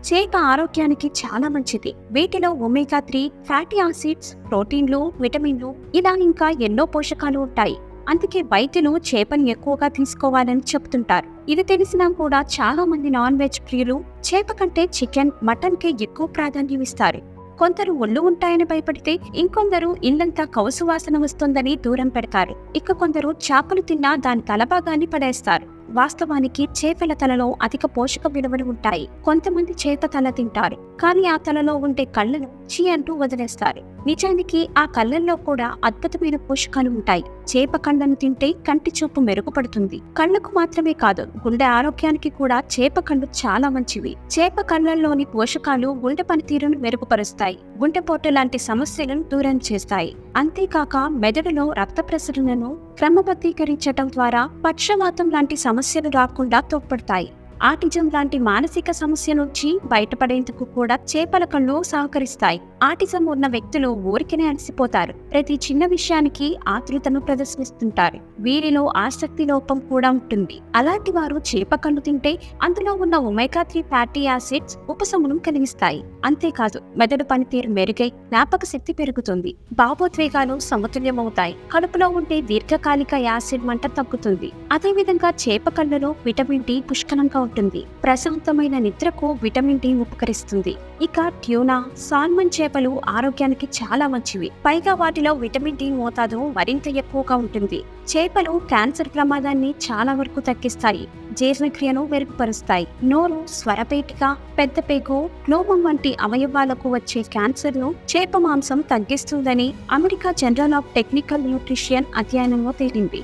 చేప ఆరోగ్యానికి చాలా మంచిది. వీటిలో ఒమేగా 3 ఫ్యాటీ యాసిడ్స్, ప్రోటీన్లు, విటమిన్లు ఇలా ఇంకా ఎన్నో పోషకాలు ఉంటాయి. అందుకే వైద్యులు చేపను ఎక్కువగా తీసుకోవాలని చెబుతుంటారు. ఇది తెలిసినా కూడా చాలా మంది నాన్ వెజ్ ప్రియులు చేప కంటే చికెన్, మటన్ కి ఎక్కువ ప్రాధాన్యం ఇస్తారు. కొందరు ఒళ్ళు ఉంటాయని భయపడితే ఇంకొందరు ఇల్లంతా కౌసు వాసన వస్తుందని దూరం పెడతారు. ఇక కొందరు చేపలు తిన్నా దాని తలభాగాన్ని పడేస్తారు. వాస్తవానికి చేపల తలలో అధిక పోషక విలువలు ఉంటాయి. కొంతమంది చేప తల తింటారు, కానీ ఆ తలలో ఉండే కళ్ళను చీ అంటూ వదిలేస్తారు. నిజానికి ఆ కళ్ళల్లో కూడా అద్భుతమైన పోషకాలు ఉంటాయి. చేప కళ్ళను తింటే కంటి చూపు మెరుగుపడుతుంది. కళ్ళకు మాత్రమే కాదు, గుండె ఆరోగ్యానికి కూడా చేప కళ్ళు చాలా మంచివి. చేప కళ్ళల్లోని పోషకాలు గుండె పనితీరును మెరుగుపరుస్తాయి, గుండెపోటు లాంటి సమస్యలను దూరం చేస్తాయి. అంతేకాక మెదడులో రక్త ప్రసరణను క్రమబద్ధీకరించటం ద్వారా పక్షవాతం లాంటి సమస్యలు రాకుండా తోడ్పడతాయి. ఆటిజం లాంటి మానసిక సమస్య నుంచి బయటపడేందుకు కూడా చేపల కళ్ళు సహకరిస్తాయి. ఆటిజం ఉన్న వ్యక్తులు ఊరికనే అలసిపోతారు, ప్రతి చిన్న విషయానికి ఆతృతను ప్రదర్శిస్తుంటారు. వీరిలో ఆసక్తి లోపం కూడా ఉంటుంది. అలాంటి వారు చేప కళ్ళు తింటే అందులో ఉన్న ఒమేగా 3 ఫ్యాటీ యాసిడ్స్ ఉపశమనం కలిగిస్తాయి. అంతేకాదు మెదడు పనితీరు మెరుగై జ్ఞాపక శక్తి పెరుగుతుంది, భావోద్వేగాలు సమతుల్యమవుతాయి, కడుపులో ఉండే దీర్ఘకాలిక యాసిడ్ మంట తగ్గుతుంది. అదేవిధంగా చేప కళ్ళలో విటమిన్ డి పుష్కలంగా ఉంటుంది. ప్రశాంతమైన నిద్రకు విటమిన్ డి ఉపకరిస్తుంది. ఇక ట్యూనా, సాల్మన్ చేపలు ఆరోగ్యానికి చాలా మంచివి. పైగా వాటిలో విటమిన్ డి మోతాదు మరింత ఎక్కువగా ఉంటుంది. చేపలు క్యాన్సర్ ప్రమాదాన్ని చాలా వరకు తగ్గిస్తాయి, జీర్ణక్రియను మెరుగుపరుస్తాయి. నోరు, స్వరపేటిక, పెద్ద పేగు, క్లోమం వంటి అవయవాలకు వచ్చే క్యాన్సర్ ను చేప మాంసం తగ్గిస్తుందని America general of technical nutrition అధ్యయనంలో తేలింది.